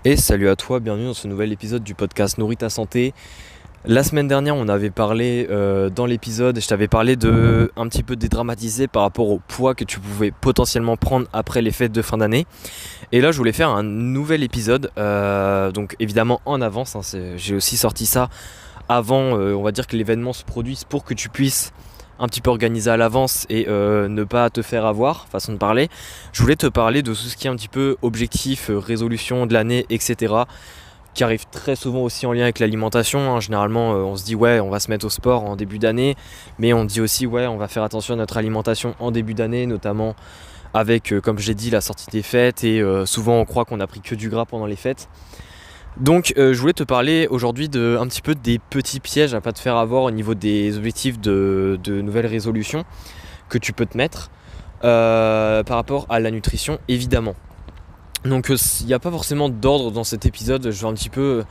Et salut à toi, bienvenue dans ce nouvel épisode du podcast Nourris ta santé. La semaine dernière, on avait parlé dans l'épisode, je t'avais parlé de un petit peu dédramatiser par rapport au poids que tu pouvais potentiellement prendre après les fêtes de fin d'année. Et là, je voulais faire un nouvel épisode, donc évidemment en avance, j'ai aussi sorti ça avant, on va dire que l'événement se produise pour que tu puisses un petit peu organiser à l'avance et ne pas te faire avoir, façon de parler. Je voulais te parler de tout ce qui est un petit peu objectif, résolution de l'année, etc. qui arrive très souvent aussi en lien avec l'alimentation, hein. Généralement, on se dit ouais, on va se mettre au sport en début d'année, mais on dit aussi ouais, on va faire attention à notre alimentation en début d'année, notamment avec, comme j'ai dit, la sortie des fêtes et souvent on croit qu'on a pris que du gras pendant les fêtes. Donc je voulais te parler aujourd'hui un petit peu des petits pièges à pas te faire avoir au niveau des objectifs de nouvelles résolutions que tu peux te mettre par rapport à la nutrition évidemment. Donc il n'y a pas forcément d'ordre dans cet épisode, je vais un petit peu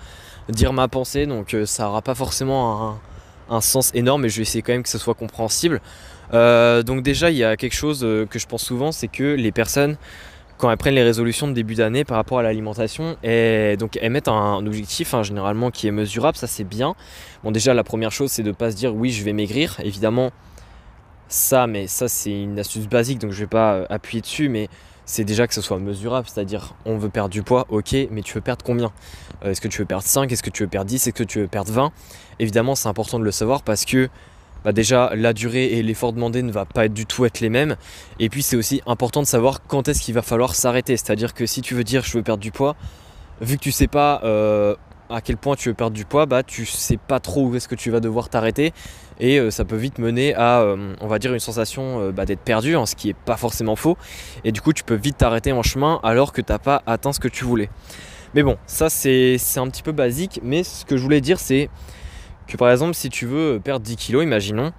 dire ma pensée, donc ça n'aura pas forcément un sens énorme, mais je vais essayer quand même que ce soit compréhensible. Donc déjà il y a quelque chose que je pense souvent, c'est que les personnes, quand elles prennent les résolutions de début d'année par rapport à l'alimentation, donc elles mettent un objectif généralement qui est mesurable, ça c'est bien. Bon déjà la première chose c'est de ne pas se dire oui je vais maigrir, évidemment mais ça c'est une astuce basique donc je vais pas appuyer dessus, mais c'est déjà que ce soit mesurable, c'est-à-dire on veut perdre du poids, ok, mais tu veux perdre combien? Est-ce que tu veux perdre 5? Est-ce que tu veux perdre 10? Est-ce que tu veux perdre 20? Évidemment c'est important de le savoir parce que déjà la durée et l'effort demandé ne va pas du tout être les mêmes, et puis c'est aussi important de savoir quand est-ce qu'il va falloir s'arrêter, c'est-à-dire que si tu veux dire je veux perdre du poids, vu que tu sais pas à quel point tu veux perdre du poids, tu sais pas trop où est-ce que tu vas devoir t'arrêter, et ça peut vite mener à on va dire une sensation d'être perdu, ce qui est pas forcément faux, et du coup tu peux vite t'arrêter en chemin alors que t'as pas atteint ce que tu voulais. Mais bon, ça c'est un petit peu basique, mais ce que je voulais dire c'est que par exemple si tu veux perdre 10 kilos, imaginons,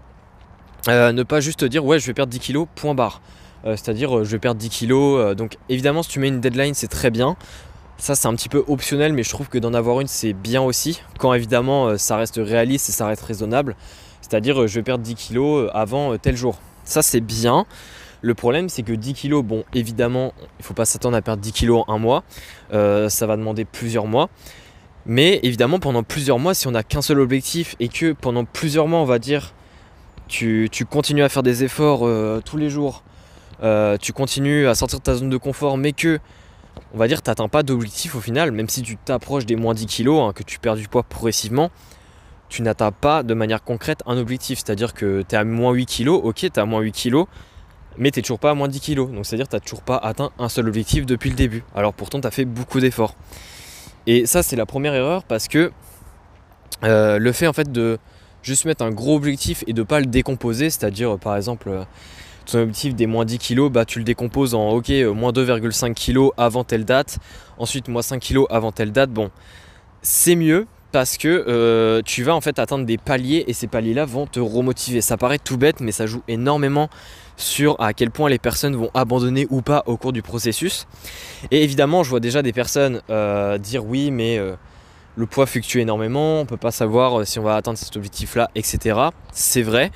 ne pas juste te dire ouais je vais perdre 10 kilos, point barre. C'est-à-dire je vais perdre 10 kilos, donc évidemment si tu mets une deadline c'est très bien. Ça c'est un petit peu optionnel, mais je trouve que d'en avoir une c'est bien aussi, quand évidemment ça reste réaliste et ça reste raisonnable. C'est-à-dire je vais perdre 10 kilos avant tel jour. Ça c'est bien. Le problème c'est que 10 kilos, bon évidemment il ne faut pas s'attendre à perdre 10 kilos en un mois. Ça va demander plusieurs mois. Mais évidemment pendant plusieurs mois, si on n'a qu'un seul objectif et que pendant plusieurs mois on va dire tu continues à faire des efforts tous les jours, tu continues à sortir de ta zone de confort, mais que on va dire t'atteins pas d'objectif au final, même si tu t'approches des moins 10 kilos, que tu perds du poids progressivement, tu n'atteins pas de manière concrète un objectif. C'est-à-dire que tu es à moins 8 kilos, ok, tu es à moins 8 kilos, mais tu n'es toujours pas à moins 10 kilos. Donc c'est-à-dire que tu n'as toujours pas atteint un seul objectif depuis le début. Alors pourtant tu as fait beaucoup d'efforts. Et ça c'est la première erreur, parce que le fait en fait de juste mettre un gros objectif et de ne pas le décomposer, c'est-à-dire par exemple ton objectif des moins 10 kg, tu le décomposes en ok, moins 2,5 kg avant telle date, ensuite moins 5 kg avant telle date. Bon, c'est mieux parce que tu vas en fait atteindre des paliers, et ces paliers là vont te remotiver. Ça paraît tout bête, mais ça joue énormément sur à quel point les personnes vont abandonner ou pas au cours du processus. Et évidemment je vois déjà des personnes dire oui mais le poids fluctue énormément, on peut pas savoir si on va atteindre cet objectif là, etc. C'est vrai.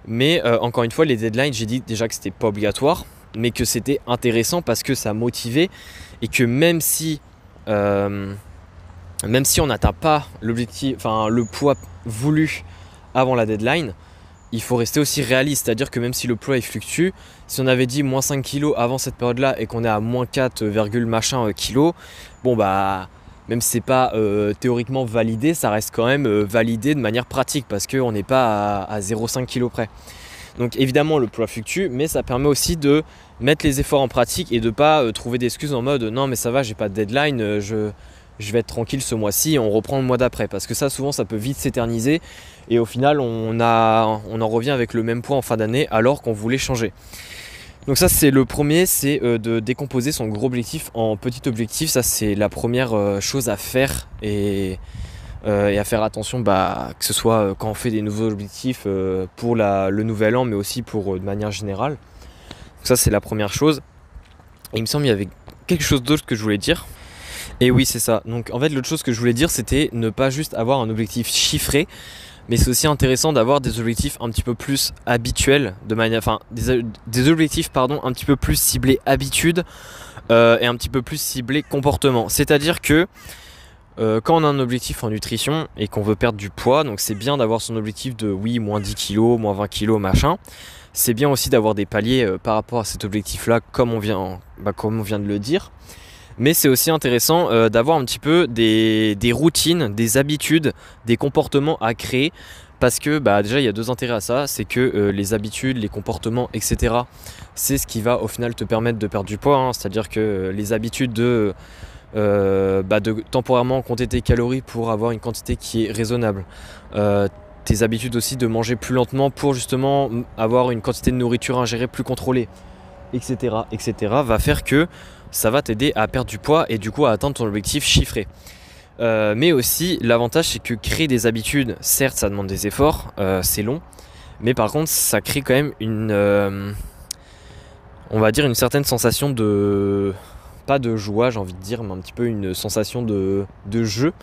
Mais encore une fois, les deadlines, j'ai dit déjà que c'était pas obligatoire, mais que c'était intéressant parce que ça motivait, et que même si on n'atteint pas l'objectif, enfin le poids voulu avant la deadline, il faut rester aussi réaliste. C'est-à-dire que même si le poids il fluctue, si on avait dit moins 5 kg avant cette période-là et qu'on est à moins 4, machin kg, bon même si c'est pas théoriquement validé, ça reste quand même validé de manière pratique, parce qu'on n'est pas à 0,5 kg près. Donc évidemment le poids fluctue, mais ça permet aussi de mettre les efforts en pratique et de ne pas trouver d'excuses en mode non mais ça va, j'ai pas de deadline, je vais être tranquille ce mois-ci, on reprend le mois d'après. Parce que ça souvent ça peut vite s'éterniser, et au final on en revient avec le même poids en fin d'année alors qu'on voulait changer. Donc ça c'est le premier, c'est de décomposer son gros objectif en petits objectifs. Ça c'est la première chose à faire, et à faire attention que ce soit quand on fait des nouveaux objectifs pour le nouvel an, mais aussi pour de manière générale. Donc ça c'est la première chose. Et il me semble qu'il y avait quelque chose d'autre que je voulais dire. Et oui c'est ça. Donc en fait l'autre chose que je voulais dire c'était ne pas juste avoir un objectif chiffré, mais c'est aussi intéressant d'avoir des objectifs un petit peu plus habituels, des objectifs un petit peu plus ciblés habitude, et un petit peu plus ciblé comportement. C'est-à-dire que quand on a un objectif en nutrition et qu'on veut perdre du poids, donc c'est bien d'avoir son objectif de moins 10 kg, moins 20 kg, machin. C'est bien aussi d'avoir des paliers par rapport à cet objectif-là, comme on vient de le dire. Mais c'est aussi intéressant d'avoir un petit peu des routines, des habitudes, des comportements à créer. Parce que déjà il y a 2 intérêts à ça, c'est que les habitudes, les comportements, etc. c'est ce qui va au final te permettre de perdre du poids, hein. C'est-à-dire que les habitudes de temporairement compter tes calories pour avoir une quantité qui est raisonnable. Tes habitudes aussi de manger plus lentement pour justement avoir une quantité de nourriture ingérée plus contrôlée, etc. va faire que ça va t'aider à perdre du poids et du coup à atteindre ton objectif chiffré. Mais aussi l'avantage c'est que créer des habitudes, certes ça demande des efforts, c'est long, mais par contre ça crée quand même une certaine sensation de, pas de joie j'ai envie de dire, mais un petit peu une sensation de jeu.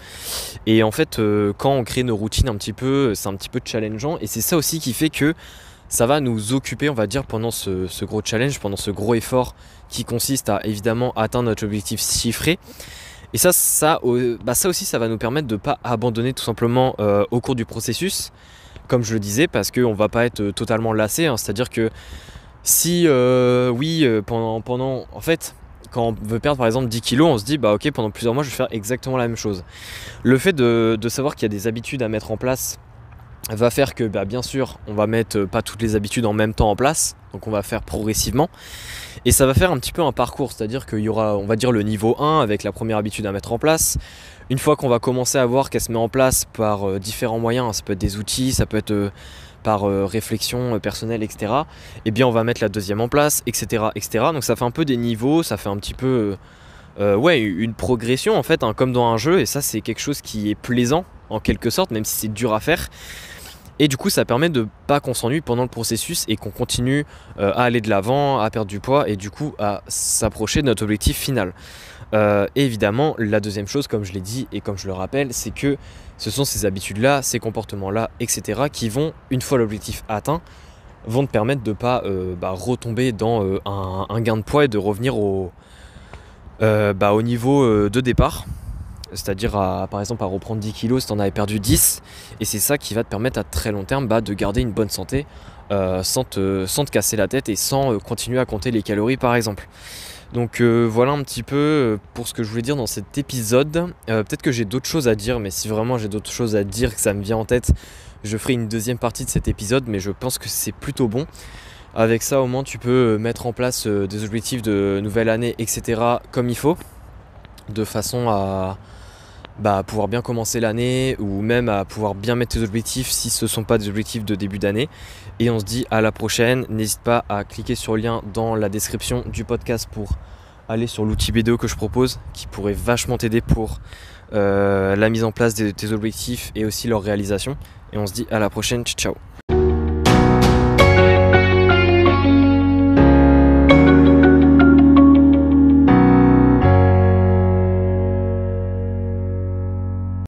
Et en fait quand on crée nos routines un petit peu, c'est un petit peu challengeant et c'est ça aussi qui fait que ça va nous occuper on va dire pendant ce gros challenge, pendant ce gros effort qui consiste à évidemment atteindre notre objectif chiffré. Et ça aussi ça va nous permettre de ne pas abandonner tout simplement au cours du processus, comme je le disais, parce qu'on ne va pas être totalement lassé, hein. C'est-à-dire que si pendant en fait quand on veut perdre par exemple 10 kg, on se dit ok pendant plusieurs mois je vais faire exactement la même chose. Le fait de savoir qu'il y a des habitudes à mettre en place va faire que bien sûr on va mettre pas toutes les habitudes en même temps en place, donc on va faire progressivement. Et ça va faire un petit peu un parcours, c'est-à-dire qu'il y aura, on va dire, le niveau 1 avec la première habitude à mettre en place. Une fois qu'on va commencer à voir qu'elle se met en place par différents moyens, ça peut être des outils, ça peut être par réflexion personnelle, etc. Et bien on va mettre la deuxième en place, etc. Donc ça fait un peu des niveaux, ça fait un petit peu une progression en fait, hein, comme dans un jeu. Et ça c'est quelque chose qui est plaisant en quelque sorte, même si c'est dur à faire. Et du coup ça permet de pas qu'on s'ennuie pendant le processus et qu'on continue à aller de l'avant, à perdre du poids et du coup à s'approcher de notre objectif final. Et évidemment la deuxième chose, comme je l'ai dit et comme je le rappelle, c'est que ce sont ces habitudes-là, ces comportements-là, etc. qui vont, une fois l'objectif atteint, vont te permettre de pas retomber dans un gain de poids et de revenir au niveau de départ. C'est-à-dire par exemple à reprendre 10 kg si tu en avais perdu 10, et c'est ça qui va te permettre à très long terme de garder une bonne santé sans te casser la tête et sans continuer à compter les calories par exemple. Donc voilà un petit peu pour ce que je voulais dire dans cet épisode. Peut-être que j'ai d'autres choses à dire, mais si vraiment j'ai d'autres choses à dire que ça me vient en tête, je ferai une deuxième partie de cet épisode, mais je pense que c'est plutôt bon. Avec ça au moins tu peux mettre en place des objectifs de nouvelle année, etc. comme il faut, de façon à pouvoir bien commencer l'année ou même à pouvoir bien mettre tes objectifs si ce ne sont pas des objectifs de début d'année. Et on se dit à la prochaine. N'hésite pas à cliquer sur le lien dans la description du podcast pour aller sur l'outil vidéo que je propose qui pourrait vachement t'aider pour la mise en place de tes objectifs et aussi leur réalisation. Et on se dit à la prochaine. Ciao.